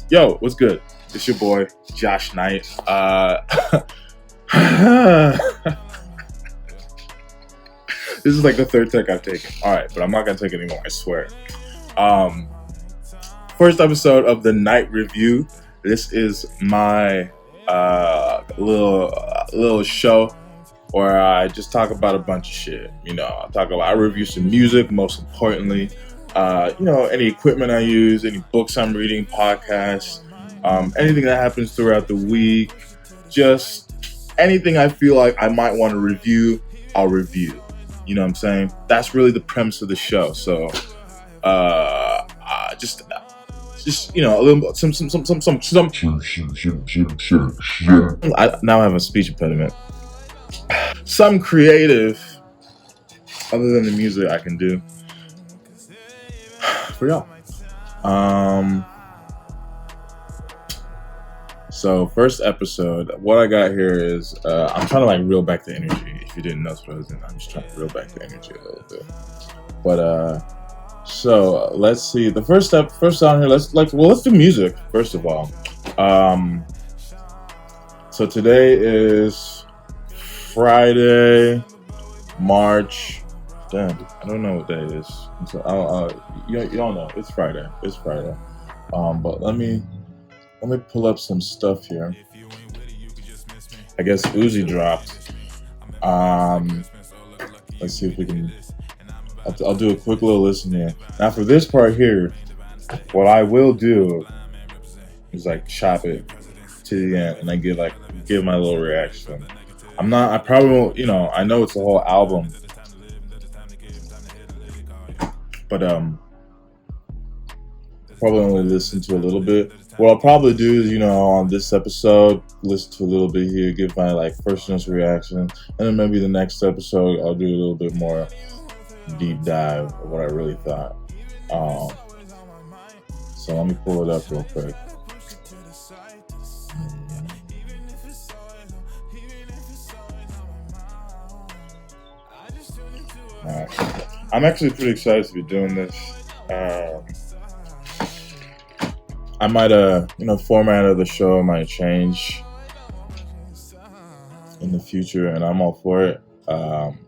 Yo, what's good? It's your boy, Josh Knight. This is like the third take I've taken. All right, but I'm not going to take it anymore, I swear. Um, First episode of the Night Review. This is my little show where I just talk about a bunch of shit. I review some music, most importantly. Any equipment I use, any books I'm reading, podcasts, anything that happens throughout the week, just anything I feel like I might want to review, I'll review. You know what I'm saying? That's really the premise of the show. So, just a little some. I now have a speech impediment. Some creative, other than the music, I can do for y'all. So first episode, what I got here is I'm trying to like reel back the energy. If you didn't know what I was doing, I'm just trying to reel back the energy a little bit. But so let's see. The first on here. Let's do music first of all. So today is Friday, March. Damn, I don't know what day it is. So y'all know it's Friday. It's Friday. But let me pull up some stuff here. I guess Uzi dropped. Let's see if we can. I'll do a quick little listen here. Now for this part here, what I will do is like chop it to the end and then give my little reaction. I probably won't, I know it's a whole album, but probably only listen to a little bit. What I'll probably do is, on this episode, listen to a little bit here, give my first initial reaction, and then maybe the next episode I'll do a little bit more deep dive of what I really thought. So let me pull it up real quick. I'm actually pretty excited to be doing this. I might, format of the show might change in the future, and I'm all for it.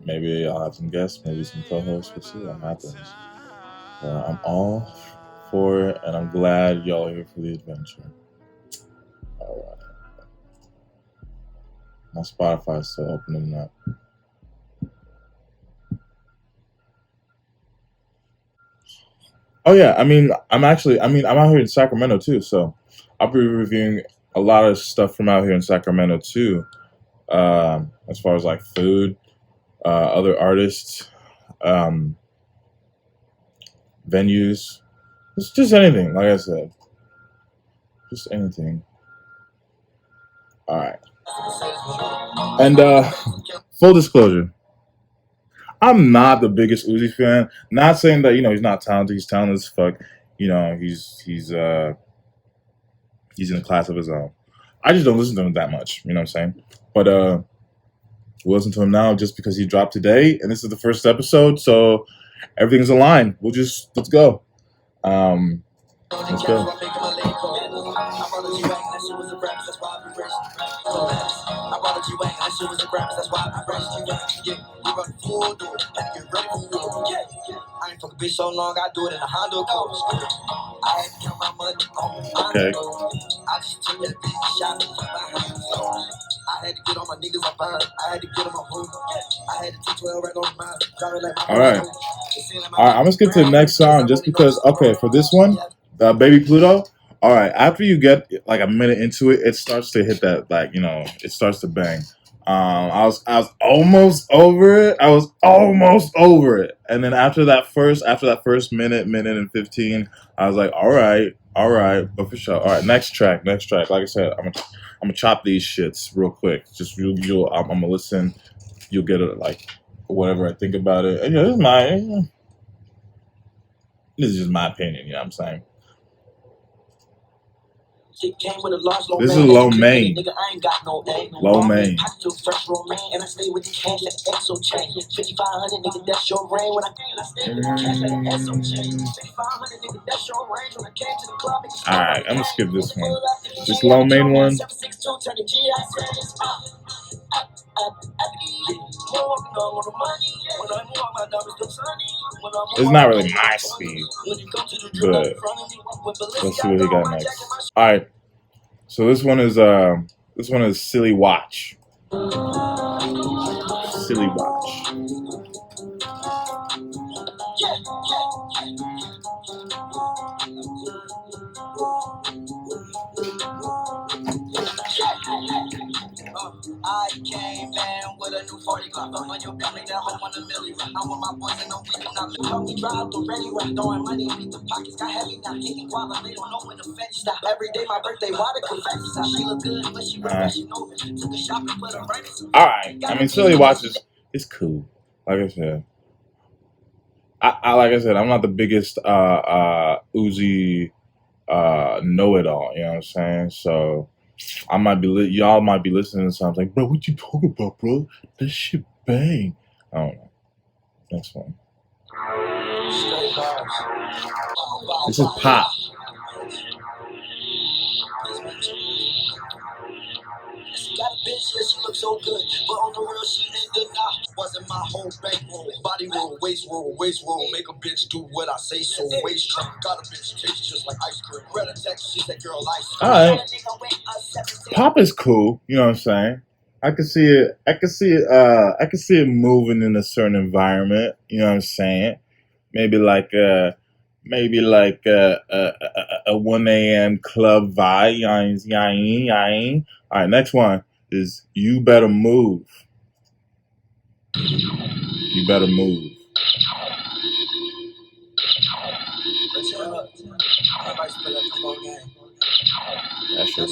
Maybe I'll have some guests, maybe some co-hosts. We'll see what happens. I'm all for it, and I'm glad y'all are here for the adventure. All right. My Spotify's still opening up. Oh yeah, I'm out here in Sacramento too, so I'll be reviewing a lot of stuff from out here in Sacramento too. As far as food, other artists, venues, just anything. Like I said, just anything. All right. And full disclosure, I'm not the biggest Uzi fan. Not saying that he's not talented. He's talented as fuck. He's in a class of his own. I just don't listen to him that much. You know what I'm saying? But we'll listen to him now just because he dropped today, and this is the first episode, so everything's aligned. Let's go. Let's go. Bitch so long, I do it in a Honda coach. I had to count my money on okay. I just took that big shot from my hands. I had to get on my niggas up I had to get on my home. I had to take 12 right on my drive it like my Alright, I'm gonna skip to the next song just because, okay, for this one, Baby Pluto, alright, after you get a minute into it, it starts to hit that, it starts to bang. I was almost over it. And then after that first minute and 15, I was like, all right, but for sure. All right, next track. Like I said, I'm gonna chop these shits real quick. Just I'm gonna listen. You'll get it whatever I think about it. And this is just my opinion. You know what I'm saying? This is low main. Low main. Alright, I'm gonna skip this one. This low main one. It's not really my speed, but let's see what he got next. Alright, so this one is Silly Watch. Silly Watch. I came in with a new 40 Glock. I'm on your family, that home on a million. I'm with my boys and no we do not live. We drive the ready right, throwing money, beat the pockets, got heavy now. Kicking guava, they don't know when the fetch stop. Every day my birthday, water confetti stop. She look good, but she refreshing over. Took a shop and put her right in. Alright, I mean, Silly Watch is cool. Like I said. Like I said, I'm not the biggest Uzi know-it-all, you know what I'm saying? So I might be y'all might be listening to something like, bro, what you talking about, bro? That shit bang. I don't know. Next one. This is Pop. Got a bitch that she looks so good, but on the real she ain't good now. Wasn't my whole bankroll, body roll, waist roll, make a bitch do what I say. So waist train, got a bitch taste just like ice cream. Red a text, she's that girl ice cream. All right, Pop is cool. You know what I'm saying? I can see it. I can see it moving in a certain environment. You know what I'm saying? Maybe like a 1 a.m. club vibe. All right, next one is You Better Move. You Better Move. That's it.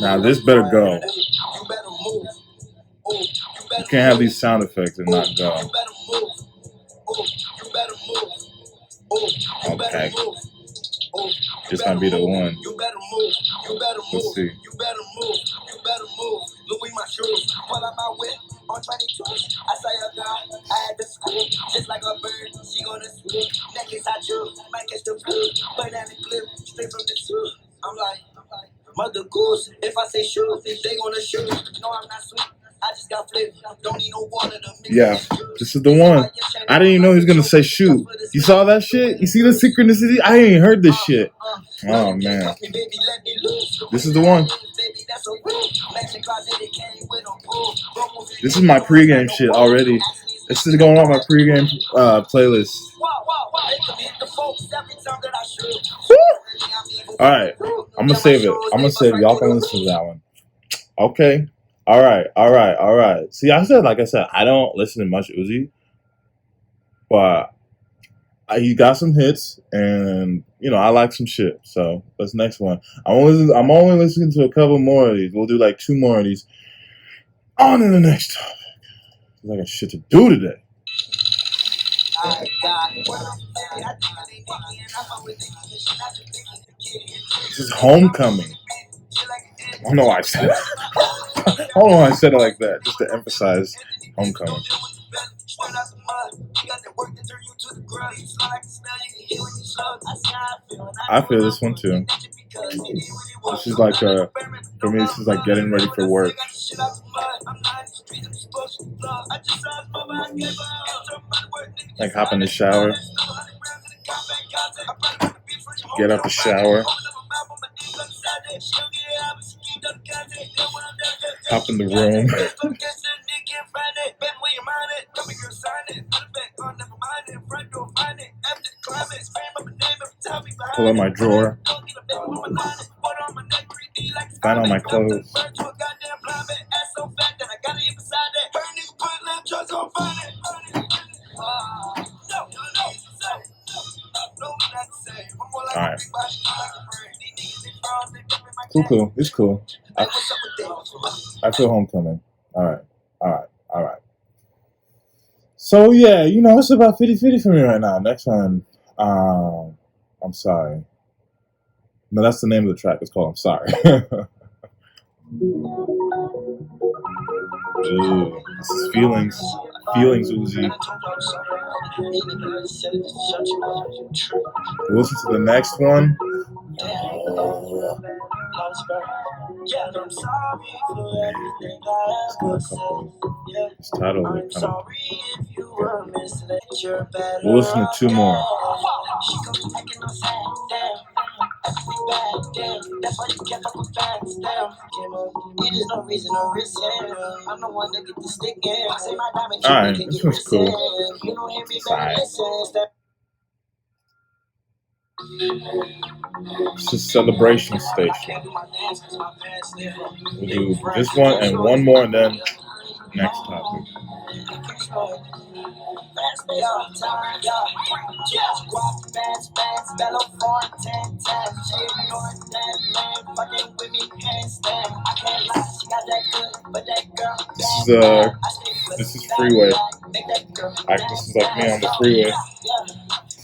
Now this better go. You can't have these sound effects and not go. Okay. This might be the one. Let's see. Louis my shoes, pull out my whip on 22. I say a girl, I had the school, just like a bird, she gonna swoop. Necklace I drew, might catch the flu, but at the clip, straight from the zoo. I'm like, mother goose, if I say shoot, they gonna shoot. No, I'm not sweet. I just got flipped. Don't need no water to mix. Yeah, this is the one. I didn't even know he was gonna say shoot. You saw that shit? You see the synchronicity? I ain't heard this shit. Oh man, this is the one. This is my pregame shit already. This is going on my pregame playlist. All right, I'm gonna save it. Y'all can listen to that one. Okay. All right. See, like I said, I don't listen to much Uzi, but he got some hits, and I like some shit. So that's the next one. I'm only listening to a couple more of these. We'll do like 2 more of these. On to the next topic. I got shit to do today. This is Homecoming. I don't know why I said it. I don't know why I said it like that, just to emphasize Homecoming. I feel this one too. This is like for me. This is like getting ready for work. Like hop in the shower, get out the shower, hop in the room. Pull out my drawer, find all my clothes. Alright. Cool. It's cool. I feel Homecoming. Alright. So yeah, it's about 50-50 for me right now. Next one. I'm sorry. No, that's the name of the track. It's called I'm Sorry. Ooh, this is Feelings. Feelings, Uzi. Listen to the next one. This title is kind of. We'll listen to two more. Alright, this one's cool. Alright. It's a celebration station. We'll do this one and one more, and then next topic. This is Freeway. This is like me on the freeway.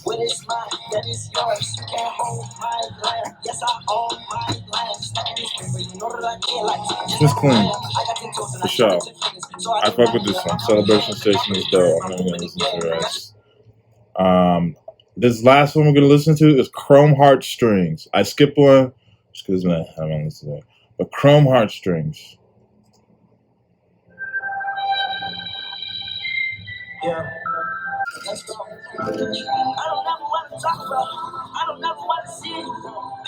What is mine, that is yours. You can't hold my land. Yes, I own my land. But you know that I can't like this is clean. For sure. I fuck with this one. Celebration Station is dope. I'm gonna listen to the rest. This last one we're gonna listen to is Chrome Heartstrings. I skipped one just because I haven't listened to it. But Chrome Heartstrings. Yeah. Let's go. I don't ever want to talk about. I don't ever want to see it.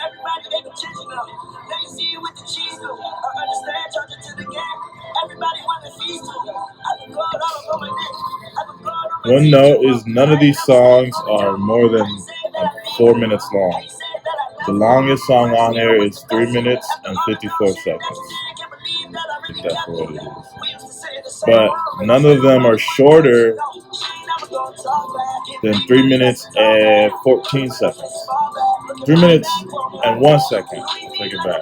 Everybody make attention now. Let me see you with the cheese though. I understand charging to the game. Everybody want to feast too. I've been going all over my neck. One note is none of these songs are more than 4 minutes long. The longest song on there is 3 minutes and 54 seconds. If that's what it is. But none of them are shorter than 3 minutes and 14 seconds. 3 minutes and 1 second. Take it back.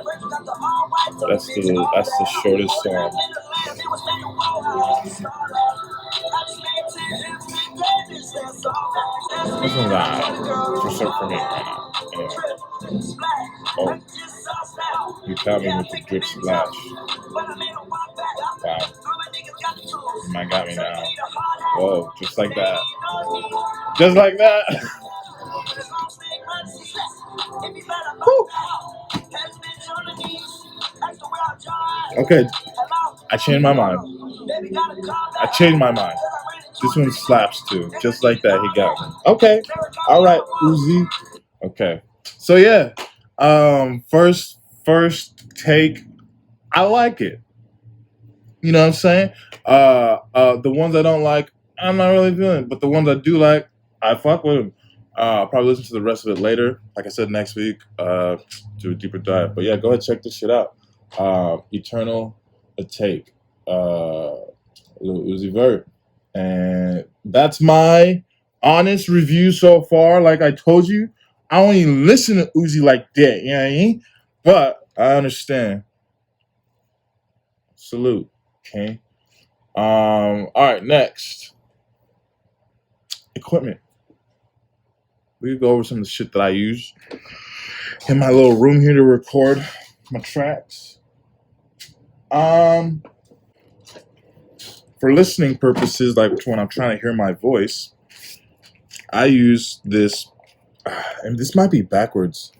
That's the shortest song. This one's for me right now. Anyway. Oh. You caught me with the drip splash. Wow. You might got me now. Whoa, just like that. Just like that. Okay, I changed my mind. This one slaps too. Just like that, he got me. Okay, all right, Uzi. Okay, so yeah, first take. I like it. You know what I'm saying? The ones I don't like, I'm not really feeling. But the ones I do like, I fuck with them. I'll probably listen to the rest of it later. Like I said, next week, do a deeper dive. But yeah, go ahead, check this shit out. Eternal A Take, Lil Uzi Vert. And that's my honest review so far. Like I told you, I don't even listen to Uzi like that. You know what I mean? But I understand. Salute. Okay. All right, next. Equipment. We can go over some of the shit that I use in my little room here to record my tracks. For listening purposes, like when I'm trying to hear my voice, I use this, and this might be backwards.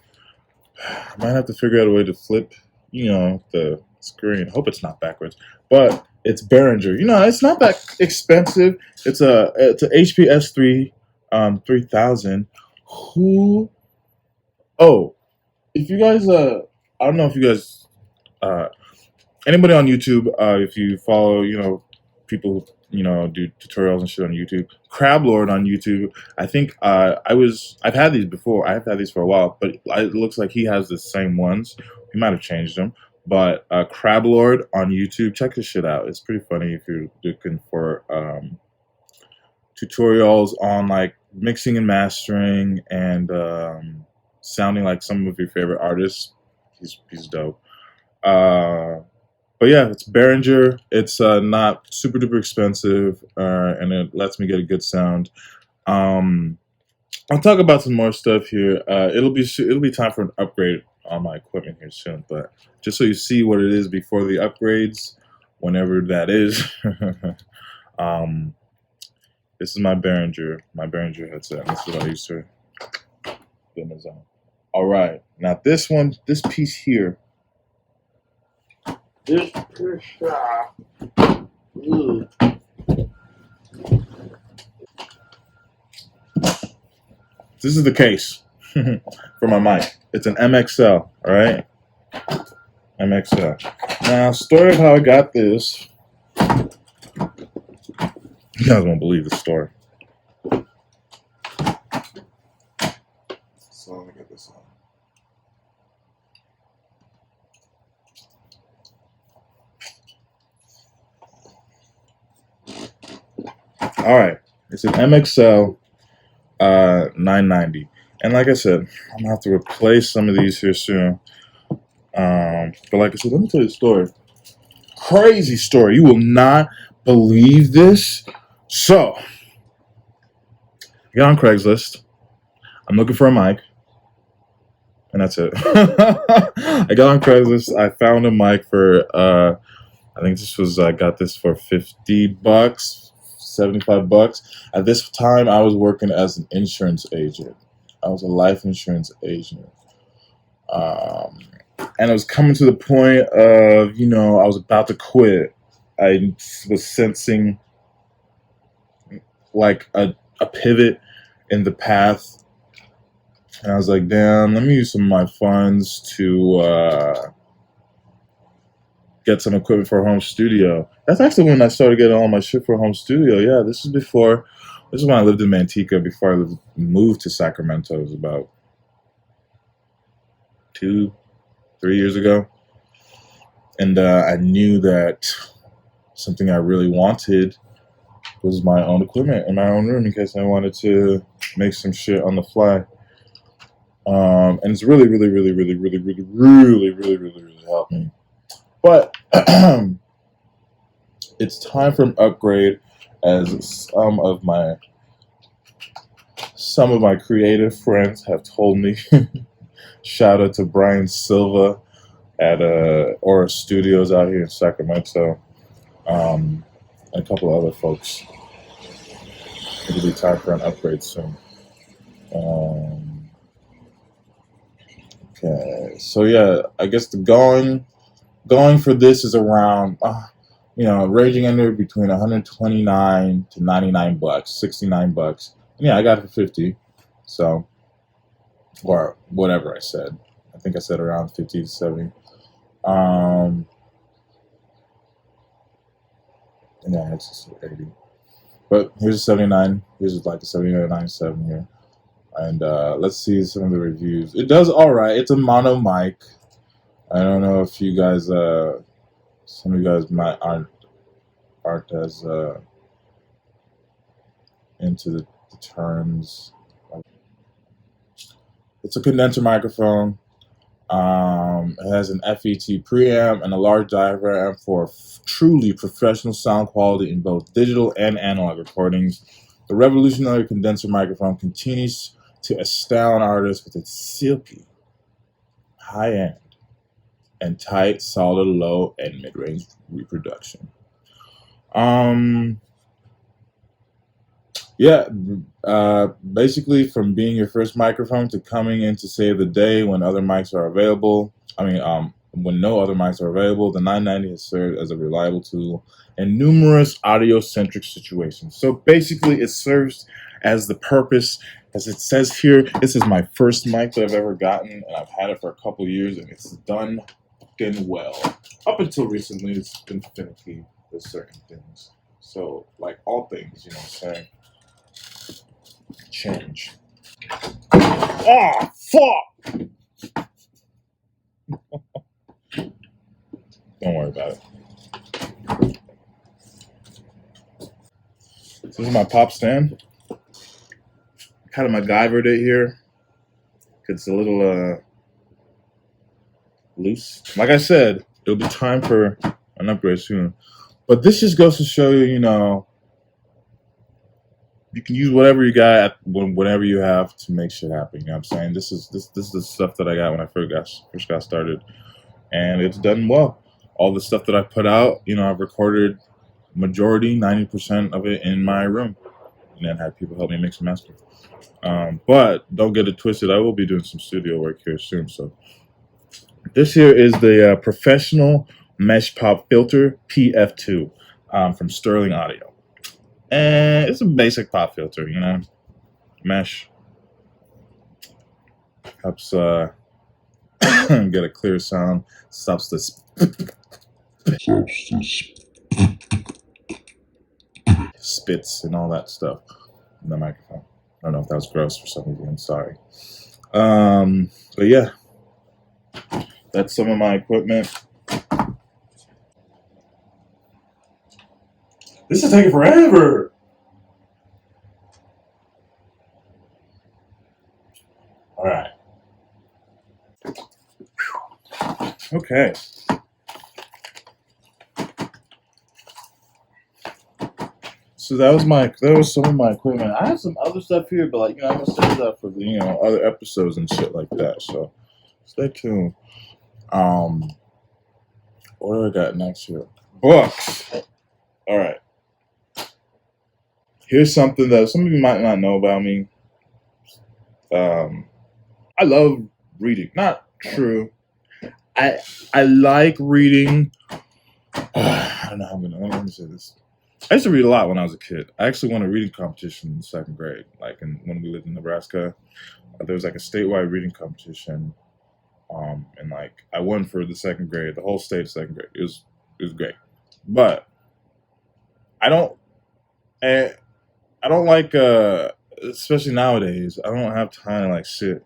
I might have to figure out a way to flip, the screen. Hope it's not backwards, but it's Behringer. It's not that expensive. It's a HPS 3000. If you guys, I don't know if you guys, anybody on YouTube, if you follow, people who, do tutorials and shit on YouTube, Crab Lord on YouTube. I think I've had these before. I've had these for a while, but it looks like he has the same ones. He might have changed them. But Crab Lord on YouTube, check his shit out. It's pretty funny if you're looking for tutorials on like mixing and mastering and sounding like some of your favorite artists. He's dope. But yeah, it's Behringer. It's not super duper expensive, and it lets me get a good sound. I'll talk about some more stuff here. It'll be time for an upgrade on my equipment here soon, but just so you see what it is before the upgrades, whenever that is. um, this is my Behringer headset. This is what I used to film this on. All right, now this piece here, this piece. This is the case for my mic. It's an MXL, all right? MXL. Now, story of how I got this. You guys won't believe the story. So let me get this on. All right, it's an MXL 990, and like I said, I'm gonna have to replace some of these here soon. But like I said, let me tell you a story. Crazy story. You will not believe this. So, I got on Craigslist. I'm looking for a mic, and that's it. I got on Craigslist. I found a mic for I think I got this for $50, $75. At this time, I was working as an insurance agent. I was a life insurance agent. And it was coming to the point of, I was about to quit. I was sensing like a pivot in the path. And I was like, damn, let me use some of my funds to get some equipment for a home studio. That's actually when I started getting all my shit for a home studio. Yeah, this is when I lived in Manteca, before I moved to Sacramento. It was about 2-3 years ago. And I knew that something I really wanted was my own equipment in my own room, in case I wanted to make some shit on the fly. And it's really, really, really, really, really, really, really, really, really, really helped me. But it's time for an upgrade, as some of my creative friends have told me. Shout out to Brian Silva at Aura Studios out here in Sacramento, and a couple of other folks. It'll be time for an upgrade soon. Okay, so yeah, I guess the going for this is around, ranging under between 129 to 99 bucks, 69 bucks. Yeah, I got it for 50. So, or whatever I said. I think I said around 50 to 70. Yeah, it's just 80. But here's a 79. Here's like a 79.97 here. And let's see some of the reviews. It does all right. It's a mono mic. I don't know if you guys, some of you guys aren't as into the terms. It's a condenser microphone. It has an FET preamp and a large diaphragm for truly professional sound quality in both digital and analog recordings. The revolutionary condenser microphone continues to astound artists with its silky, high-end, and tight, solid, low, and mid-range reproduction. Basically, from being your first microphone to coming in to save the day when other mics are available. When no other mics are available, the 990 has served as a reliable tool in numerous audio-centric situations. So basically, it serves as the purpose, as it says here. This is my first mic that I've ever gotten, and I've had it for a couple of years, and it's done fucking well. Up until recently, it's been finicky with certain things. So, like all things, you know what I'm saying? Change. Oh, fuck! Don't worry about it. This is my pop stand. Kind of MacGyvered it here. It's a little loose. Like I said, it'll be time for an upgrade soon. But this just goes to show you, you can use whatever you got whenever you have to make shit happen. You know what I'm saying? This is the stuff that I got when I first got started, and it's done well. All the stuff that I put out, I've recorded majority, 90% of it in my room, and then had people help me mix and master. But don't get it twisted. I will be doing some studio work here soon. So this here is the professional mesh pop filter PF2 from Sterling Audio, and it's a basic pop filter. Mesh helps get a clear sound, stops the spits and all that stuff in the microphone. I don't know if that was gross for some of you. I'm sorry. But yeah, that's some of my equipment. This is taking forever. All right. Okay. So that was some of my equipment. I have some other stuff here, but I'm gonna save that for the other episodes and shit like that. So stay tuned. What do I got next here? Books. All right. Here's something that some of you might not know about me. I love reading. Not true. I like reading. I don't know how I'm gonna let me say this. I used to read a lot when I was a kid. I actually won a reading competition in second grade. When we lived in Nebraska, there was a statewide reading competition, and I won for the second grade, the whole state of second grade. It was great, but I don't like especially nowadays. I don't have time to sit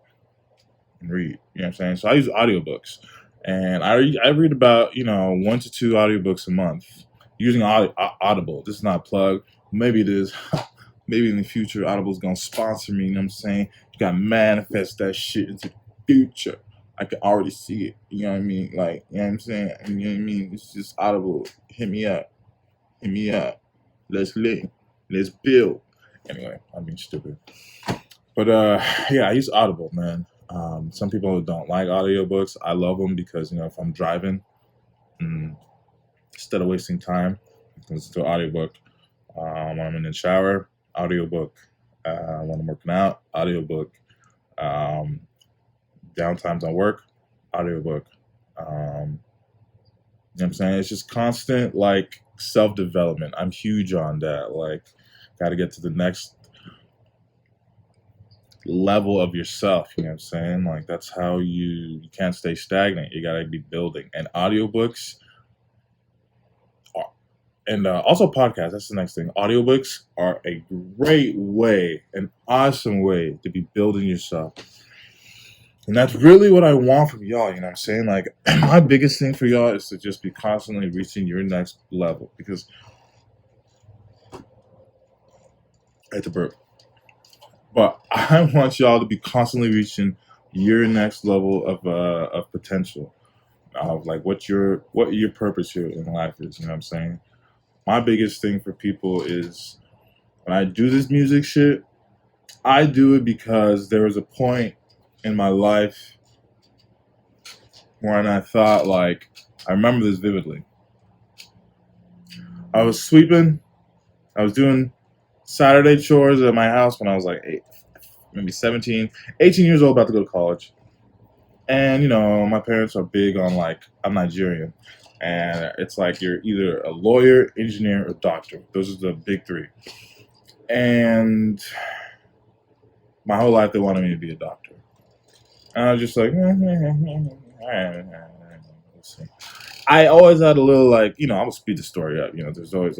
and read. You know what I'm saying? So I use audiobooks, and I read about 1 to 2 audiobooks a month using Audible. This is not a plug. Maybe it is. Maybe in the future Audible's gonna sponsor me. You know what I'm saying? You gotta manifest that shit into the future. I can already see it. You know what I mean? You know what I'm saying? You know what I mean? It's just Audible. Hit me up. Let's link. Let's build. Anyway, I'm being stupid. But yeah, I use Audible, man. Some people don't like audiobooks. I love them because if I'm driving, instead of wasting time, I can listen to an audiobook. When I'm in the shower, audiobook. When I'm working out, audiobook. Downtimes on work, audiobook. You know what I'm saying? It's just constant self-development. I'm huge on that. Got to get to the next level of yourself. You know what I'm saying? That's how you can't stay stagnant. You got to be building. And audiobooks and also podcasts. That's the next thing. Audiobooks are a great way, an awesome way to be building yourself. And that's really what I want from y'all. You know what I'm saying? My biggest thing for y'all is to just be constantly reaching your next level. Because I had to burp. But I want y'all to be constantly reaching your next level of potential. Of what your purpose here in life is. You know what I'm saying? My biggest thing for people is when I do this music shit, I do it because there was a point in my life when I thought I remember this vividly. I was sweeping. I was doing Saturday chores at my house when I was maybe 17, 18 years old, about to go to college. And my parents are big on I'm Nigerian, and it's you're either a lawyer, engineer, or doctor. Those are the big three. And my whole life they wanted me to be a doctor, and I was just let's see. I always had a little I'm gonna speed the story up. There's always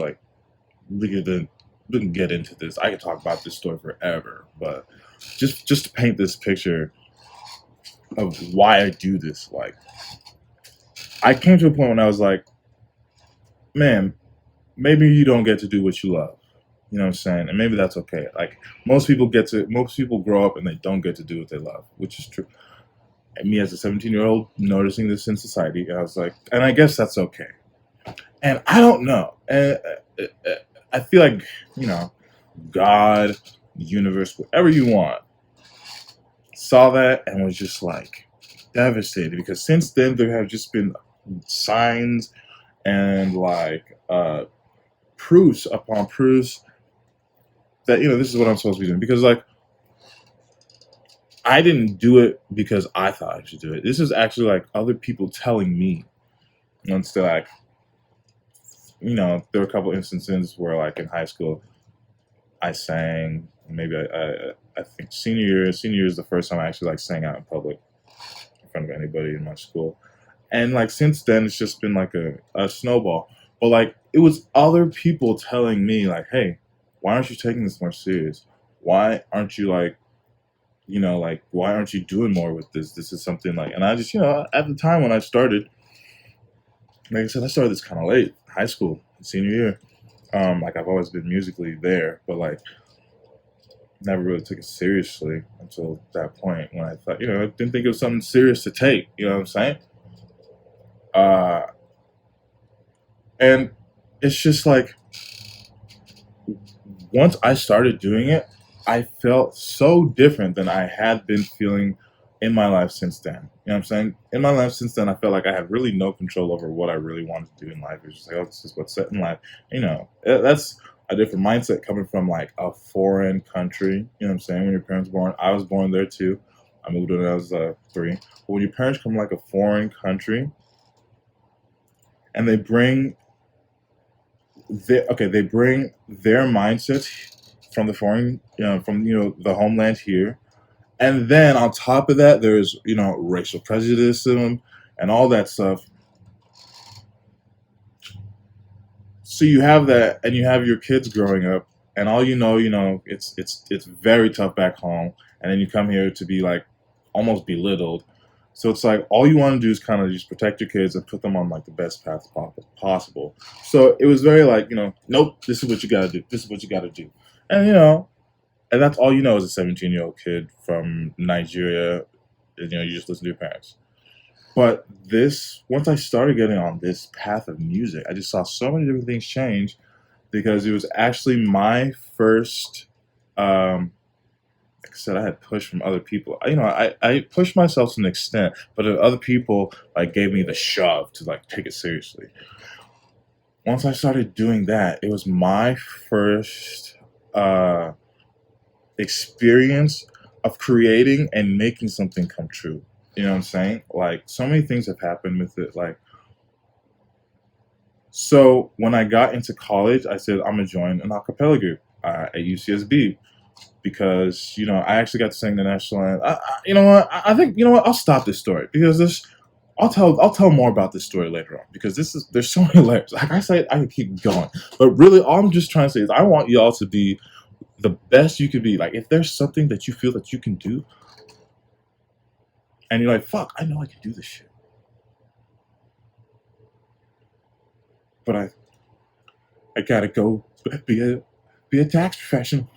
we can get into this. I could talk about this story forever, but just to paint this picture of why I do this. I came to a point when I was man, maybe you don't get to do what you love. You know what I'm saying? And maybe that's okay. Most people grow up and they don't get to do what they love, which is true. And me as a 17-year-old noticing this in society, I was and I guess that's okay. And I don't know. And I feel God, universe, whatever you want, saw that and was just like devastated, because since then there have just been signs and like proofs upon proofs that, this is what I'm supposed to be doing. Because like, I didn't do it because I thought I should do it. This is actually like other people telling me. And still, like, there were a couple instances where, like, in high school, I sang. Maybe I think senior year is the first time I actually like sang out in public in front of anybody in my school. And like since then, it's just been like a snowball. But like, it was other people telling me like, hey, why aren't you taking this more serious? Why aren't you like, like, why aren't you doing more with this? This is something like, and I just, at the time when I started, like I said, I started this kind of late, high school, senior year. Like I've always been musically there, but like never really took it seriously until that point when I thought, I didn't think it was something serious to take. You know what I'm saying? And it's just like, once I started doing it, I felt so different than I had been feeling in my life since then. You know what I'm saying? In my life since then, I felt like I had really no control over what I really wanted to do in life. It was just like, oh, this is what's set in life. That's a different mindset coming from like a foreign country. You know what I'm saying? When your parents were born, I was born there too. I moved when I was 3. But when your parents come from like a foreign country and they bring they bring their mindsets from the foreign, from the homeland here, and then on top of that, there's racial prejudice and all that stuff. So you have that, and you have your kids growing up, and all it's very tough back home, and then you come here to be like almost belittled. So it's like all you want to do is kind of just protect your kids and put them on like the best path possible. So it was very like, nope, this is what you got to do. This is what you got to do. And and that's all as a 17-year-old kid from Nigeria. You just listen to your parents. But once I started getting on this path of music, I just saw so many different things change, because it was actually my first, like I said, I had push from other people. I pushed myself to an extent, but then other people like gave me the shove to like take it seriously. Once I started doing that, it was my first experience of creating and making something come true. You know what I'm saying? Like, so many things have happened with it. Like, so when I got into college, I said I'm gonna join an a cappella group at UCSB, because I actually got to sing the national anthem. You know what? I think I'll stop this story, because I'll tell more about this story later on, because there's so many layers. Like I said, I can keep going, but really, all I'm just trying to say is I want y'all to be the best you could be. Like, if there's something that you feel that you can do, and you're like, fuck, I know I can do this shit, but I gotta go be a tax professional.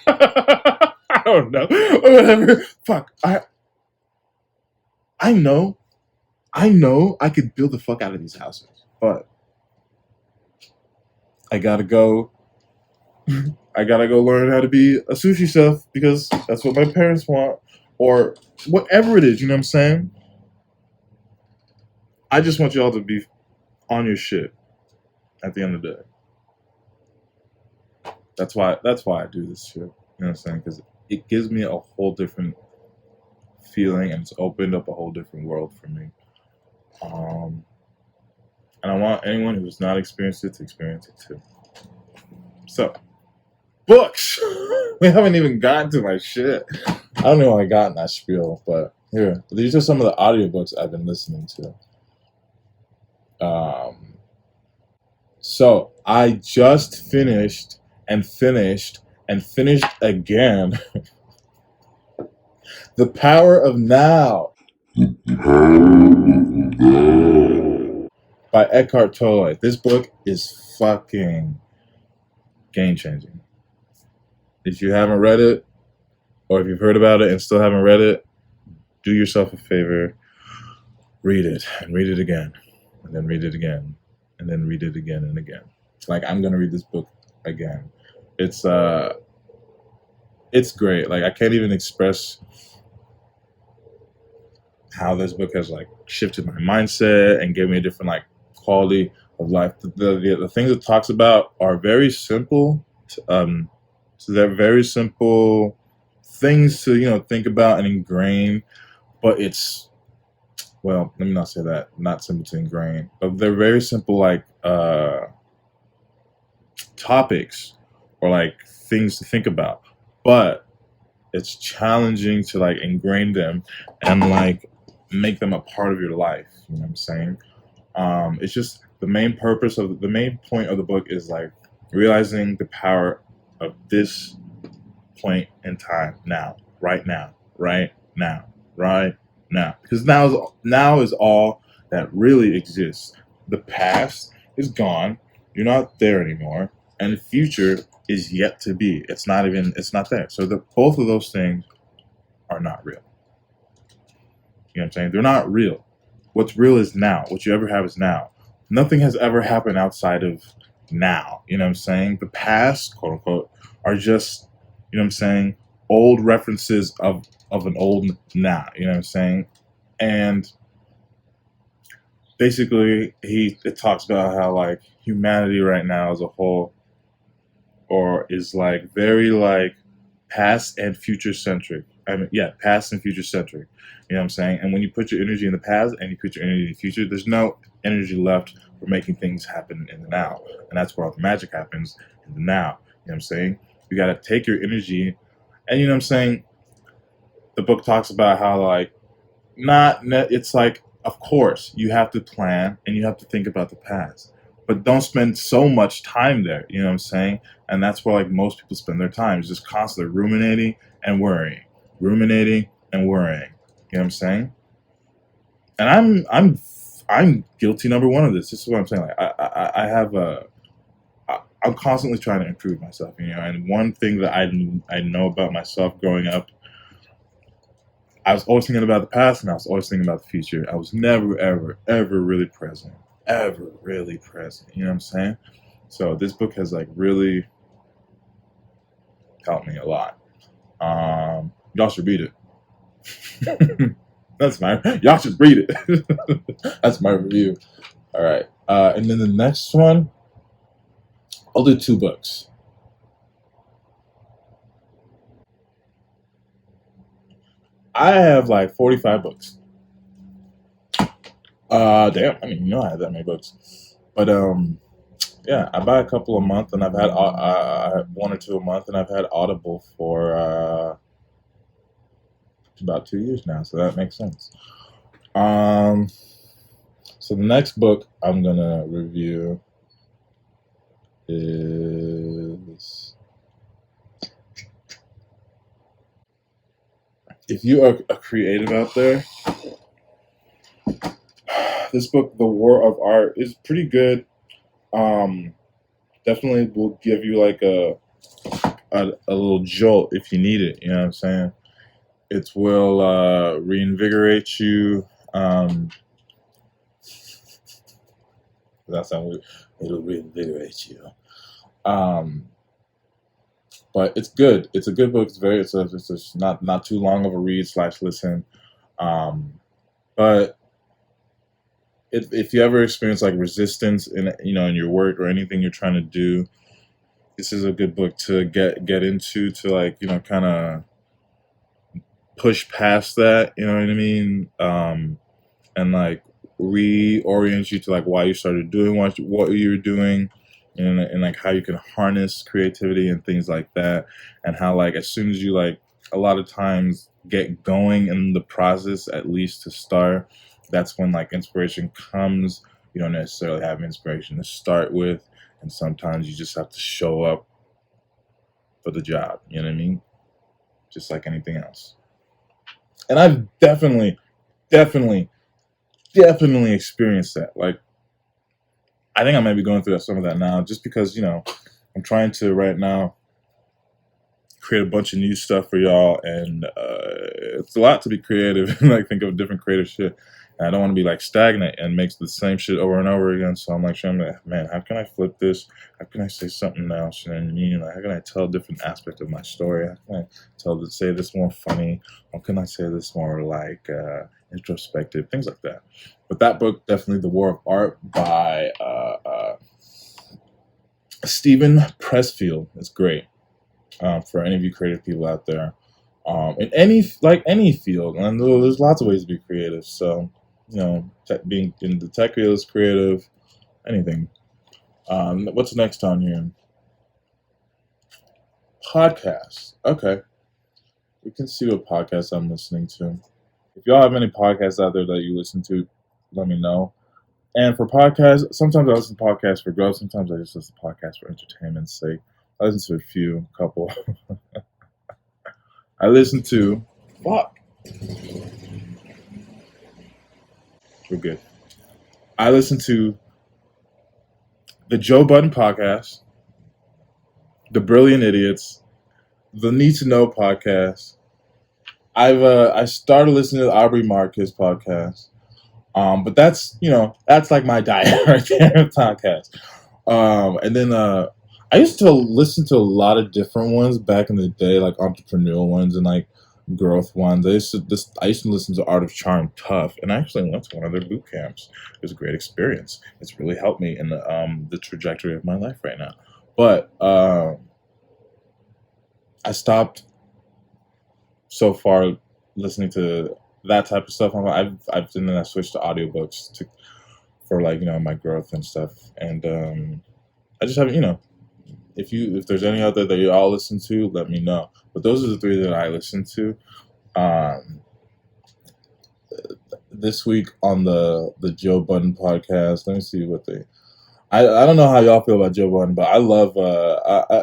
I don't know. Whatever. Fuck. I know I could build the fuck out of these houses, but I gotta go learn how to be a sushi chef, because that's what my parents want, or whatever it is, you know what I'm saying? I just want y'all to be on your shit at the end of the day. That's why I do this shit. You know what I'm saying? Because it gives me a whole different feeling, and it's opened up a whole different world for me. And I want anyone who's not experienced it to experience it too. So, books! We haven't even gotten to my shit. I don't know how I got in that spiel, but here. These are some of the audiobooks I've been listening to. So, I just finished again The Power of Now by Eckhart Tolle. This book is fucking game changing. If you haven't read it, or if you've heard about it and still haven't read it, do yourself a favor, read it, and read it again, and then read it again, and then read it again and again. It's like, I'm going to read this book again. It's great. Like I can't even express how this book has like shifted my mindset and gave me a different like quality of life. The things it talks about are very simple. So they're very simple things to think about and ingrain, but it's, well, let me not say that, not simple to ingrain, but they're very simple like topics or like things to think about, but it's challenging to like ingrain them and like make them a part of your life. You know what I'm saying? It's just the main point of the book is like realizing the power of this point in time, now, right now, right now, right now. Because now is all that really exists. The past is gone. You're not there anymore, and the future is yet to be. It's not there. So both of those things are not real. You know what I'm saying? They're not real. What's real is now. What you ever have is now. Nothing has ever happened outside of now. You know what I'm saying? The past, quote unquote, are just, you know what I'm saying, old references of an old now. You know what I'm saying? And basically, it talks about how like humanity right now as a whole, or is like very like past and future centric. Past and future centric. You know what I'm saying? And when you put your energy in the past and you put your energy in the future, there's no energy left for making things happen in the now. And that's where all the magic happens, in the now. You know what I'm saying? You got to take your energy, and you know what I'm saying? The book talks about how like, it's like, of course, you have to plan and you have to think about the past, but don't spend so much time there. You know what I'm saying? And that's where like most people spend their time, is just constantly ruminating and worrying, ruminating and worrying. You know what I'm saying? And I'm guilty number one of this. This is what I'm saying. Like I have I'm constantly trying to improve myself. And one thing that I know about myself growing up, I was always thinking about the past and I was always thinking about the future. I was never, ever, ever really present. Ever really present. You know what I'm saying? So this book has like really helped me a lot. Y'all should read it. Y'all should read it. That's my review. All right. And then the next one, I'll do 2 books. I have like 45 books. Damn. I mean, I have that many books. But yeah, I buy a couple a month, and I've had 1 or 2 a month, and I've had Audible for about 2 years now, so that makes sense. So the next book I'm gonna review is, if you are a creative out there, this book, The War of Art, is pretty good. Definitely will give you like a little jolt if you need it. You know what I'm saying? It will reinvigorate you. That sounds weird. It'll reinvigorate you. But it's good. It's a good book. It's not too long of a read / listen. But if you ever experience like resistance in your work or anything you're trying to do, this is a good book to get into, to like kind of push past that. You know what I mean? And like reorient you to like why you started doing what you were doing. And like how you can harness creativity and things like that, and how like as soon as you like a lot of times get going in the process, at least to start, that's when like inspiration comes. You don't necessarily have inspiration to start with, and sometimes you just have to show up for the job. You know what I mean? Just like anything else. And I've definitely experienced that. Like, I think I might be going through some of that now, just because I'm trying to right now create a bunch of new stuff for y'all, and it's a lot to be creative and like think of different creative shit. And I don't want to be like stagnant and makes the same shit over and over again. So I'm like, man, how can I flip this? How can I say something else? And how can I tell a different aspect of my story? How can I say this more funny? How can I say this more like introspective? Things like that. But that book, definitely The War of Art by Stephen Pressfield, is great for any of you creative people out there. In any field, and there's lots of ways to be creative. So, being in the tech field is creative, anything. What's next on here? Podcasts. Okay, we can see what podcasts I'm listening to. If y'all have any podcasts out there that you listen to, let me know. And for podcasts, sometimes I listen to podcasts for growth. Sometimes I just listen to podcasts for entertainment's sake. I listen to a couple. I listen to, we're good. I listen to the Joe Budden podcast, the Brilliant Idiots, the Need to Know podcast. I started listening to the Aubrey Marcus podcast. But that's like my diet right there, podcast. And then I used to listen to a lot of different ones back in the day, like entrepreneurial ones and like growth ones. I used to listen to Art of Charm Tough, and I actually went to one of their boot camps. It was a great experience. It's really helped me in the trajectory of my life right now. But I stopped so far listening to that type of stuff. I've then I switched to audiobooks for like my growth and stuff. And I just haven't if there's any out there that you all listen to, let me know. But those are the three that I listen to. This week on the Joe Budden podcast, let me see what I don't know how y'all feel about Joe Budden, but I love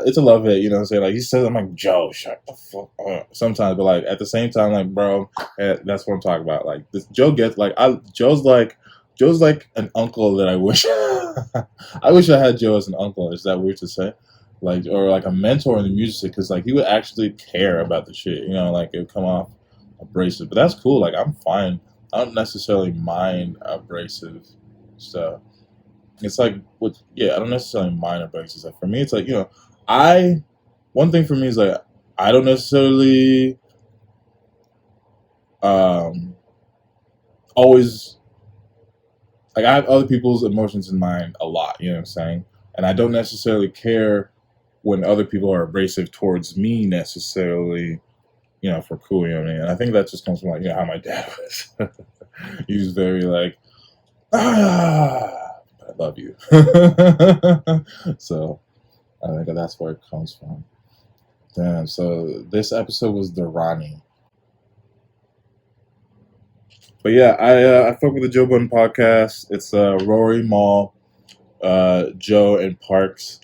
it's a love hate, what I'm saying? Like he says, I'm like, Joe, shut the fuck up sometimes, but like at the same time, like, bro, that's what I'm talking about. Like this Joe gets like Joe's like an uncle that I wish I wish I had Joe as an uncle. Is that weird to say? Like, or like a mentor in the music, because like he would actually care about the shit, like it would come off abrasive. But that's cool. Like I'm fine. I don't necessarily mind abrasive stuff. It's like I don't necessarily mind abrasive. Like for me, it's like one thing for me is like I don't necessarily always like I have other people's emotions in mind a lot. You know what I'm saying? And I don't necessarily care when other people are abrasive towards me necessarily. For cool. You know what I mean? And I think that just comes from like how my dad was. He was very like I love you. So I think that's where it comes from. Damn, so this episode was Durrani. But yeah, I fuck with the Joe Budden podcast. It's Rory, Mal, Joe, and Parks.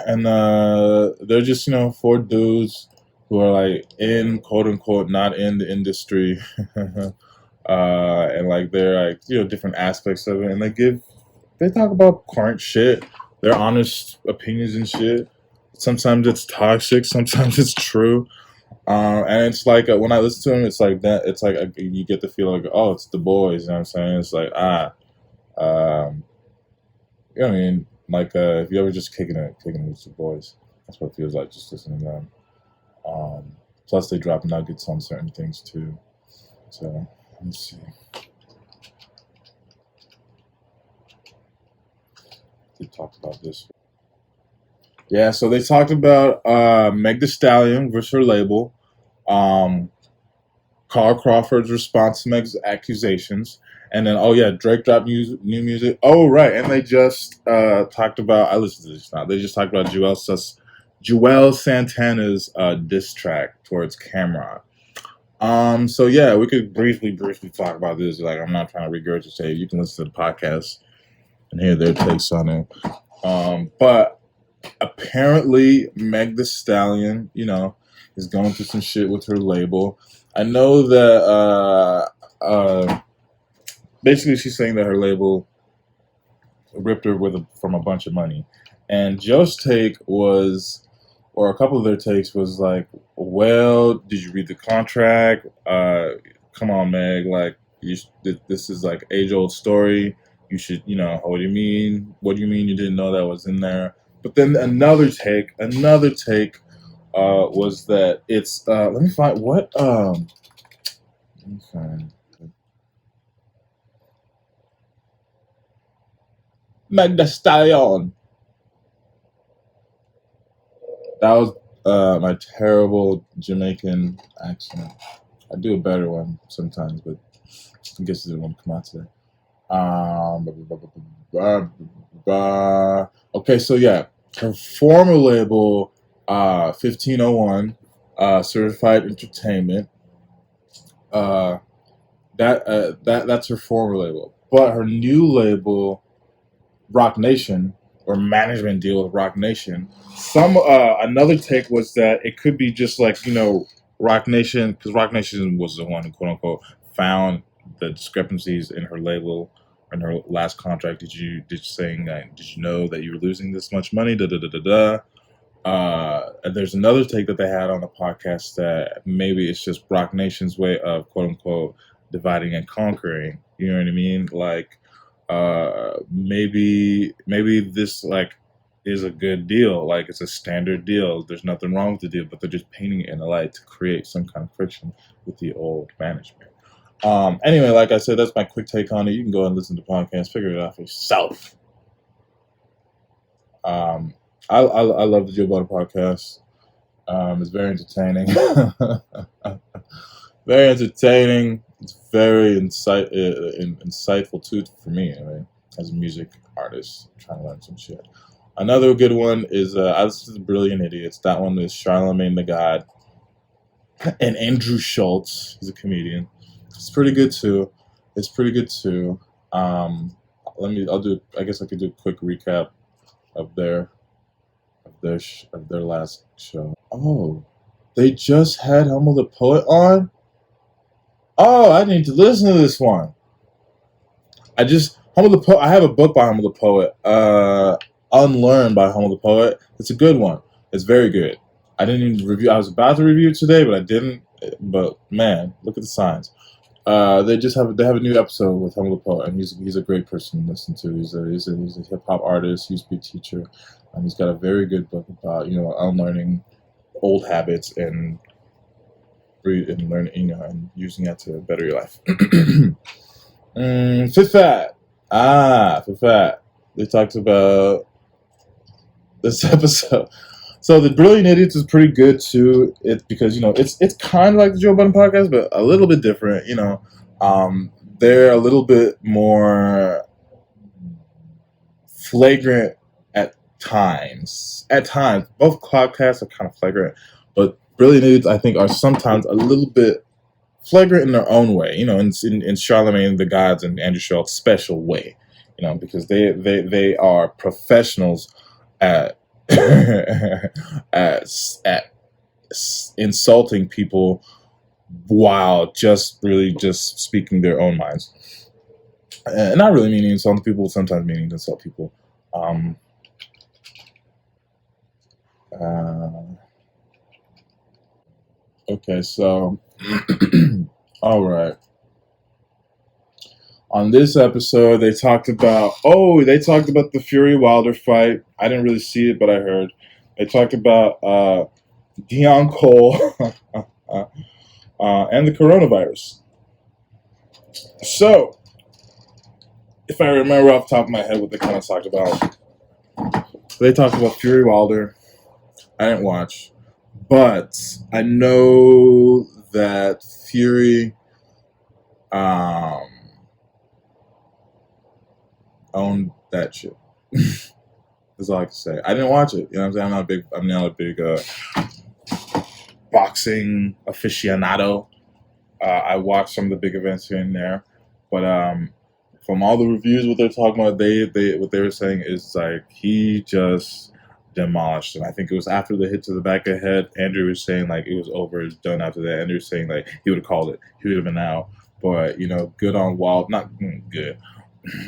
And they're just, four dudes who are like in quote unquote not in the industry. And like they're like different aspects of it, and they talk about current shit, their honest opinions and shit. Sometimes it's toxic, sometimes it's true, and it's like when I listen to them, it's like that. It's like you get the feel like, oh, it's the boys. You know what I'm saying? It's like you know what I mean? Like if you ever just kicking it with the boys, that's what it feels like just listening to them. Plus they drop nuggets on certain things too. So. Let's see. They talked about this. Yeah, so they talked about Meg Thee Stallion versus her label, Carl Crawford's response to Meg's accusations, and then Drake dropped new music. Oh right, and they just talked about. I listened to this now. They just talked about Joel Santana's diss track towards Cameron. So yeah, we could briefly talk about this. Like, I'm not trying to regurgitate. You can listen to the podcast and hear their takes on it. But apparently Meg Thee Stallion, is going through some shit with her label. I know that basically she's saying that her label ripped her from a bunch of money. And Joe's take was, or a couple of their takes was like, well, did you read the contract? come on, Meg, like this is like age old story. You should, what do you mean? What do you mean you didn't know that was in there? But then another take was that it's let me find what let me find Meg the Stallion. That was my terrible Jamaican accent. I do a better one sometimes, but I guess it didn't want to come out today. Okay, so yeah, her former label, 1501, Certified Entertainment. That's her former label, but her new label, Rock Nation, or management deal with Rock Nation. Another take was that it could be just like Rock Nation, because Rock Nation was the one who quote unquote found the discrepancies in her label in her last contract. Did you know that you were losing this much money? Da da da da da. And there's another take that they had on the podcast that maybe it's just Rock Nation's way of quote unquote dividing and conquering. You know what I mean? Like, maybe this like is a good deal. Like it's a standard deal. There's nothing wrong with the deal, but they're just painting it in a light to create some kind of friction with the old management. Anyway, like I said, that's my quick take on it. You can go and listen to the podcast, figure it out for yourself. I love the Joe Budden podcast. It's very entertaining. Very entertaining. It's very insightful too for me, anyway, as a music artist trying to learn some shit. Another good one is I listen to Brilliant Idiots. That one is Charlamagne the God and Andrew Schultz. He's a comedian. It's pretty good too. I guess I could do a quick recap of their last show. Oh, they just had Humble the Poet on? Oh, I need to listen to this one. I have a book by Humble the Poet, Unlearn by Humble the Poet. It's a good one. It's very good. I didn't even review. I was about to review it today, but I didn't. But man, look at the signs. They have a new episode with Humble the Poet, and he's a great person to listen to. He's a hip hop artist. He used to be a teacher, and he's got a very good book about unlearning old habits and learning and using that to better your life. Fit Fat. They talked about this episode. So the Brilliant Idiots is pretty good too. Because it's kind of like the Joe Budden podcast, but a little bit different. They're a little bit more flagrant at times. Both podcasts are kind of flagrant, but Brilliant Idiots I think are sometimes a little bit flagrant in their own way. In Charlamagne the God's and Andrew Schultz's special way. Because they are professionals at at insulting people while just speaking their own minds, and not really meaning to insult people, sometimes meaning to insult people. Okay, so all right. On this episode, they talked about the Fury Wilder fight. I didn't really see it, but I heard. They talked about Deon Cole and the coronavirus. So, if I remember off the top of my head what they kind of talked about, they talked about Fury Wilder. I didn't watch, but I know that Fury owned that shit. That's all I can say. I didn't watch it. You know what I'm saying? I'm not a big boxing aficionado. I watched some of the big events here and there, but from all the reviews, what they're talking about, what they were saying is like he just demolished him. I think it was after the hit to the back of the head. Andrew was saying like it was over, it's done after that. Andrew was saying like he would have called it. He would have been out. But good on Wild. Not good.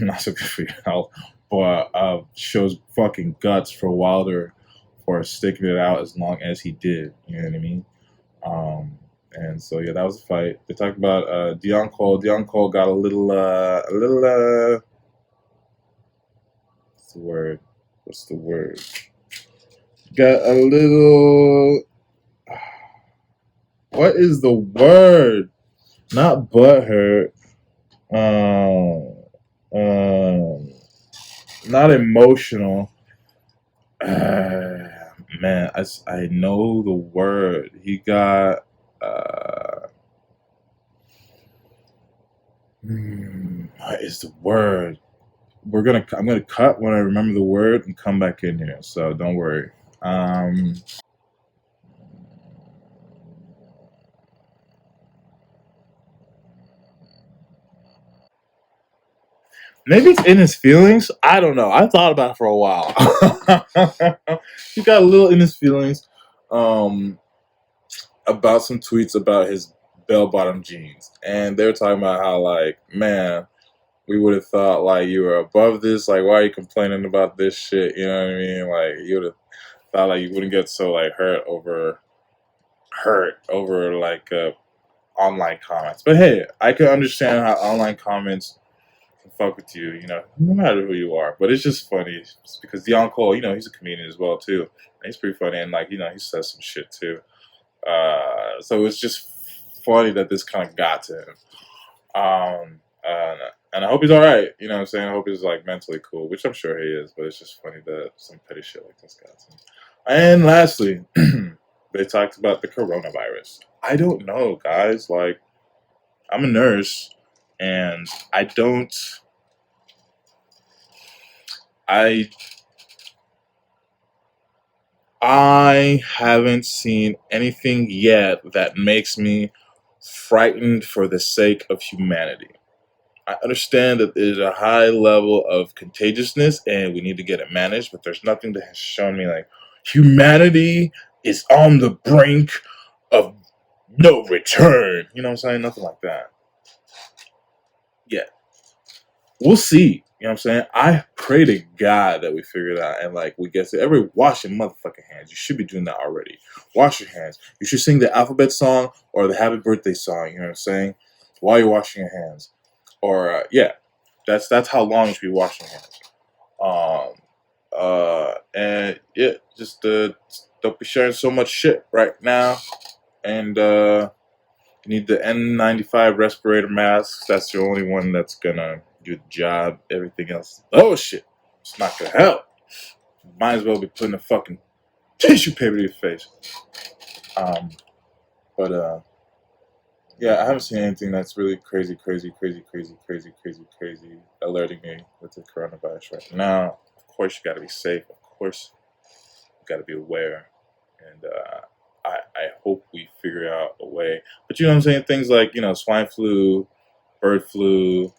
Not so good for your health. But shows fucking guts for Wilder for sticking it out as long as he did. You know what I mean? And so yeah, that was a fight. They talked about Deon Cole. Deon Cole got a little what's the word? What's the word? Got a little. What is the word? Not butthurt. Um, not emotional. Man, I know the word. He got. What is the word? I'm gonna cut when I remember the word and come back in here. So don't worry. Maybe it's in his feelings. I don't know. I thought about it for a while. He got a little in his feelings about some tweets about his bell-bottom jeans, and they were talking about how, like, man, we would have thought like you were above this. Like, why are you complaining about this shit? You know what I mean? Like, you would have thought like you wouldn't get so like hurt over like online comments. But hey, I can understand how online comments can fuck with you, you know, no matter who you are. But it's just funny just because Deon Cole, you know, he's a comedian as well too. And he's pretty funny, and like, you know, he says some shit too. So it's just funny that this kind of got to him. And I hope he's all right. You know what I'm saying? I hope he's like mentally cool, which I'm sure he is. But it's just funny that some petty shit like this got to him. And lastly, they talked about the coronavirus. I don't know, guys. Like, I'm a nurse, and I haven't seen anything yet that makes me frightened for the sake of humanity. I understand that there's a high level of contagiousness and we need to get it managed, but there's nothing that has shown me like humanity is on the brink of no return. You know what I'm saying? Nothing like that. Yeah. We'll see. You know what I'm saying? I pray to God that we figure it out and like we get to every wash your motherfucking hands. You should be doing that already. Wash your hands. You should sing the alphabet song or the happy birthday song, you know what I'm saying? While you're washing your hands. Or yeah. That's how long you should be washing your hands. And yeah, just don't be sharing so much shit right now. And you need the N95 respirator masks. That's the only one that's gonna do the job. Everything else, oh shit, it's not gonna help. Might as well be putting a fucking tissue paper to your face. But yeah, I haven't seen anything that's really crazy alerting me with the coronavirus right now. Of course, you gotta be safe. Of course, you gotta be aware. And I hope we figure out a way. But you know what I'm saying? Things like, you know, swine flu, bird flu,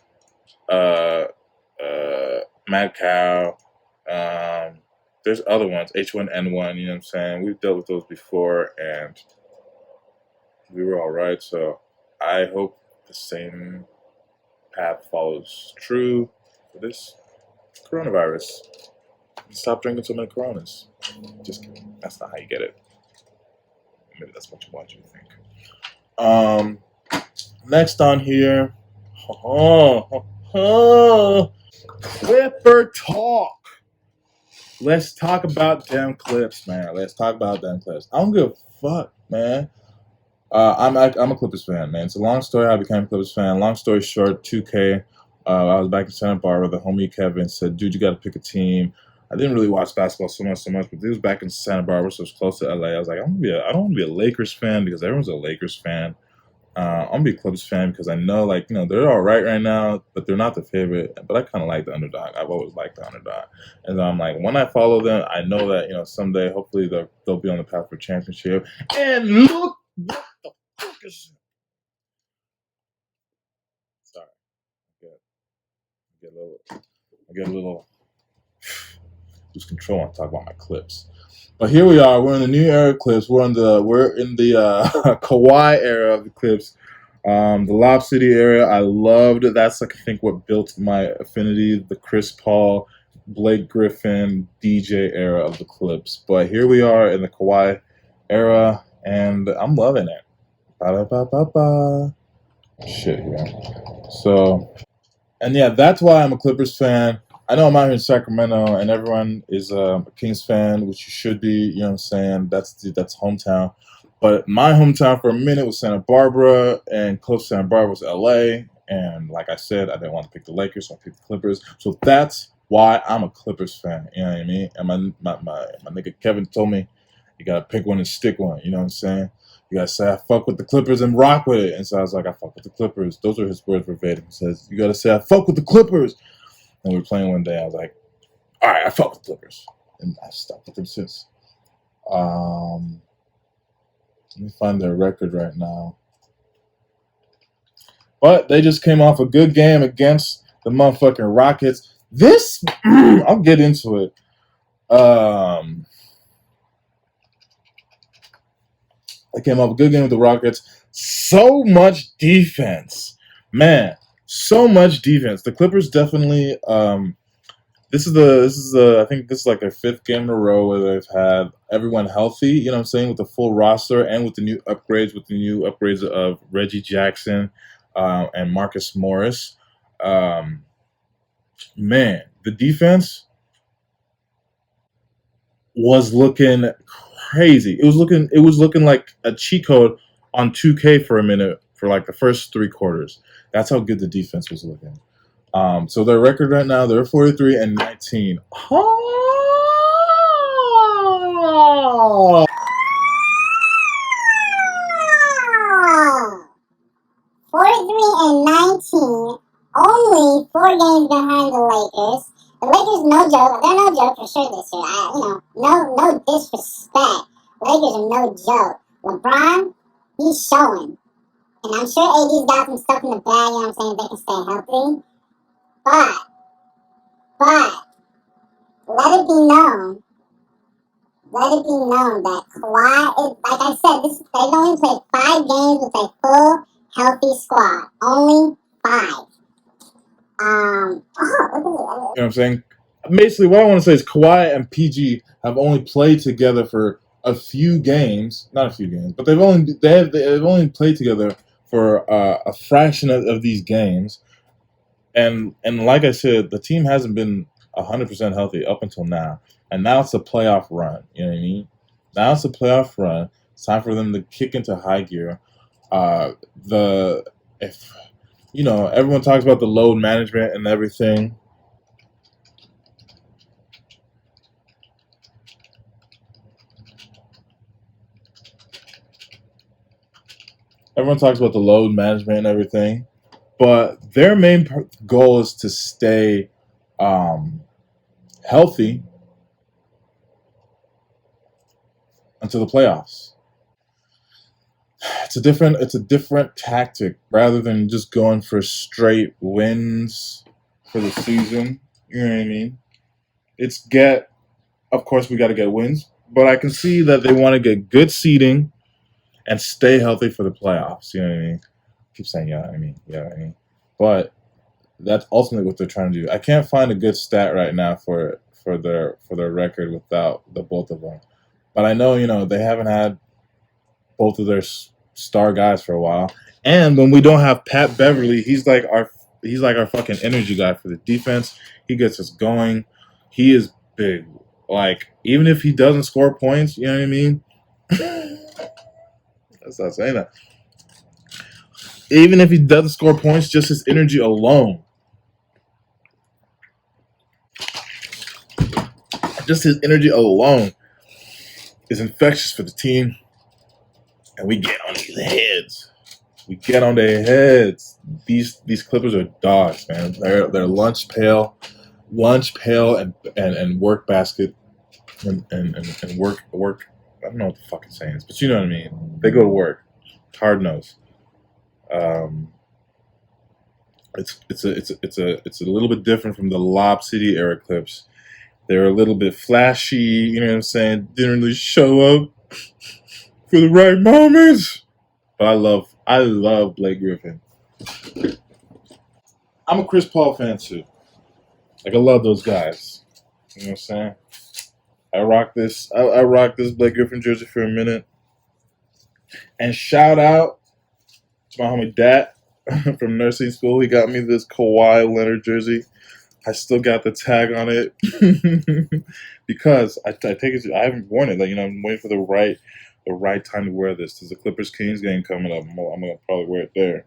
mad cow. There's other ones, H1N1, you know what I'm saying? We've dealt with those before and we were all right. So I hope the same path follows true for this coronavirus. Stop drinking so many Coronas. Just kidding. That's not how you get it. Maybe that's what you want you to think. Next on here, Clipper talk. Let's talk about them clips, man. Let's talk about them clips. I don't give a fuck, man. I'm a Clippers fan, man. It's a long story how I became a Clippers fan. Long story short, 2K. I was back in Santa Barbara. The homie Kevin said, "Dude, you got to pick a team." I didn't really watch basketball so much, but he was back in Santa Barbara, so it was close to LA. I was like, I don't want to be a Lakers fan because everyone's a Lakers fan. I'm gonna be a Clippers fan because I know, like, you know, they're all right now, but they're not the favorite. But I kind of like the underdog. I've always liked the underdog, and I'm like, when I follow them, I know that, you know, someday, hopefully, they'll be on the path for championship. And look what the fuck is. Sorry, I get a little lose control and talk about my clips. But here we are. We're in the new era of clips. We're in the Kawhi era of the clips. The Lob City era, I loved it. That's like I think what built my affinity. The Chris Paul, Blake Griffin, DJ era of the clips. But here we are in the Kawhi era, and I'm loving it. Ba-da-ba-ba-ba. Shit, yeah. So, and yeah, that's why I'm a Clippers fan. I know I'm out here in Sacramento, and everyone is a Kings fan, which you should be. You know what I'm saying? That's hometown. But my hometown for a minute was Santa Barbara, and close to Santa Barbara was LA. And like I said, I didn't want to pick the Lakers, so I picked the Clippers. So that's why I'm a Clippers fan. You know what I mean? And my nigga Kevin told me, you gotta pick one and stick one. You know what I'm saying? You gotta say I fuck with the Clippers and rock with it. And so I was like, I fuck with the Clippers. Those are his words verbatim. He says, you gotta say I fuck with the Clippers. And we were playing one day. I was like, all right, I fuck with the Clippers. And I stuck with them since. Let me find their record right now. But they just came off a good game against the motherfucking Rockets. This, I'll get into it. They came off a good game with the Rockets. So much defense. Man, so much defense. The Clippers definitely this is I think this is like their 5th game in a row where they've had everyone healthy, you know what I'm saying, with the full roster and with the new upgrades of Reggie Jackson and Marcus Morris. Man, the defense was looking crazy. It was looking like a cheat code on 2K for a minute for like the first 3 quarters. That's how good the defense was looking. So their record right now, they're 43-19. Oh! 43-19, only 4 games behind the Lakers. The Lakers, no joke. They're no joke for sure this year. No disrespect. Lakers are no joke. LeBron, he's showing. And I'm sure AD's got some stuff in the bag, you know what I'm saying, they can stay healthy. But, let it be known that Kawhi is, like I said, they've only played 5 games with a full, healthy squad. Only 5. You know what I'm saying? Basically, what I want to say is Kawhi and PG have only played together for a few games, not a few games, but they've only played together for a fraction of these games, and like I said, the team hasn't been 100% healthy up until now, and now it's a playoff run. You know what I mean? Now it's a playoff run. It's time for them to kick into high gear. Everyone talks about the load management and everything. Everyone talks about the load management and everything, but their main goal is to stay healthy until the playoffs. It's a different tactic rather than just going for straight wins for the season. You know what I mean? Of course, we got to get wins, but I can see that they want to get good seeding and stay healthy for the playoffs. You know what I mean? I keep saying, yeah, I mean, yeah, I mean, but that's ultimately what they're trying to do. I can't find a good stat right now for their record without the both of them, but I know they haven't had both of their star guys for a while, and when we don't have Pat Beverly, he's like our fucking energy guy for the defense. He gets us going. He is big. Like, even if he doesn't score points, you know what I mean? Let's not saying that. Even if he doesn't score points, just his energy alone. Just his energy alone is infectious for the team. And we get on these heads. We get on their heads. These Clippers are dogs, man. They're lunch pail and work basket and work. I don't know what the fucking saying is, but you know what I mean. They go to work, hard nose. It's a little bit different from the Lob City era Clips. They're a little bit flashy, you know what I'm saying? Didn't really show up for the right moments. But I love Blake Griffin. I'm a Chris Paul fan too. Like, I love those guys. You know what I'm saying? I rock this Blake Griffin jersey for a minute. And shout out to my homie Dat from nursing school. He got me this Kawhi Leonard jersey. I still got the tag on it because I take it. I haven't worn it. Like, you know, I'm waiting for the right time to wear this. There's a Clippers Kings game coming up. I'm gonna probably wear it there.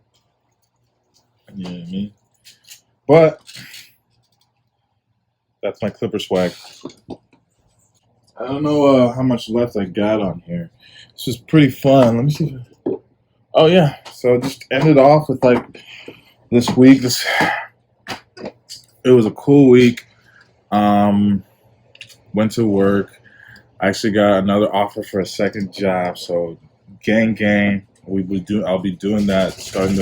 You know what I mean? But that's my Clipper swag. I don't know how much left I got on here. This was pretty fun. Let me see. Oh yeah. So just ended off with like this week. It was a cool week. Went to work. I actually got another offer for a second job. So gang. I'll be doing that starting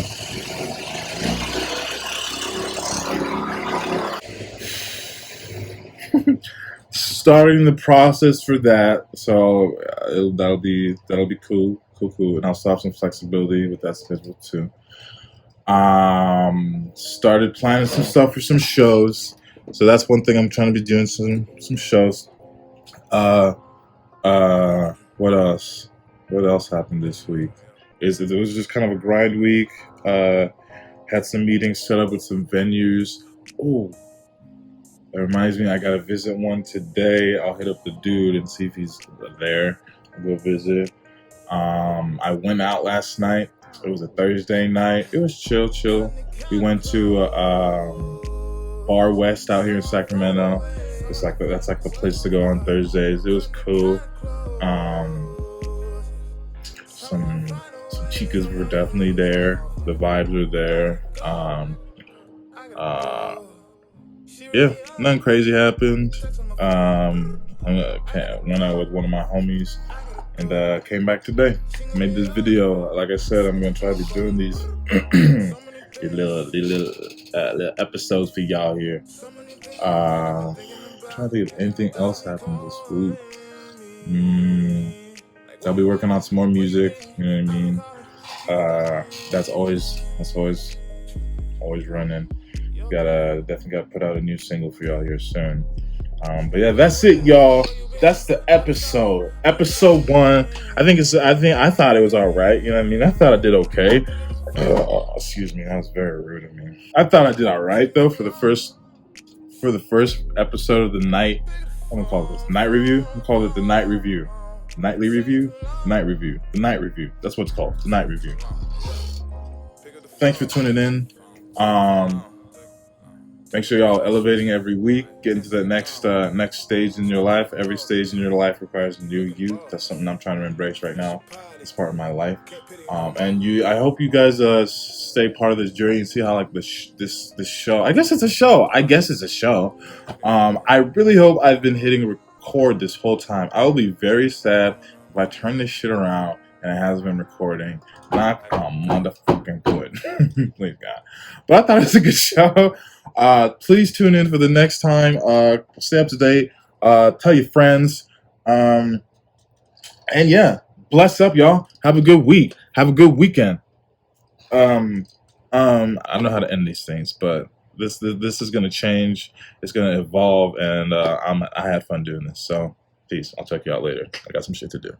the process for that. So that'll be cool, and I'll still have some flexibility with that schedule too. Started planning some stuff for some shows. So that's one thing I'm trying to be doing, some shows. What else? What else happened this week? It was just kind of a grind week. Had some meetings set up with some venues. Oh, that reminds me, I gotta visit one today. I'll hit up the dude and see if he's there. I'll go visit. I went out last night. It was a Thursday night. It was chill. We went to Bar West out here in Sacramento. That's like the place to go on Thursdays. It was cool. Some chicas were definitely there. The vibes were there. Yeah, nothing crazy happened. Went out with one of my homies and came back today. Made this video. Like I said, I'm gonna try to be doing these little episodes for y'all here. I'm trying to think if anything else happened this week. I'll be working on some more music. You know what I mean? That's always running. Definitely gotta put out a new single for y'all here soon. But yeah, that's it, y'all. That's the episode. Episode 1. I thought it was all right. You know what I mean? I thought I did okay. Excuse me, that was very rude of me. I thought I did all right though for the first episode of the night. I'm gonna call this night review. I'm gonna call it the night review. Nightly review? Night review. The night review. That's what it's called. The night review. Thanks for tuning in. Make sure y'all elevating every week, getting to the next stage in your life. Every stage in your life requires a new you. That's something I'm trying to embrace right now. It's part of my life. I hope you guys stay part of this journey and see how like this show. I guess it's a show. I really hope I've been hitting record this whole time. I will be very sad if I turn this shit around and it has been recording. Knock on motherfucking wood. Please God. But I thought it was a good show. Please tune in for the next time. Stay up to date. Tell your friends. And yeah, bless up, y'all. Have a good week. Have a good weekend. I don't know how to end these things, but this is gonna change. It's gonna evolve, and I had fun doing this. So peace. I'll check you out later. I got some shit to do.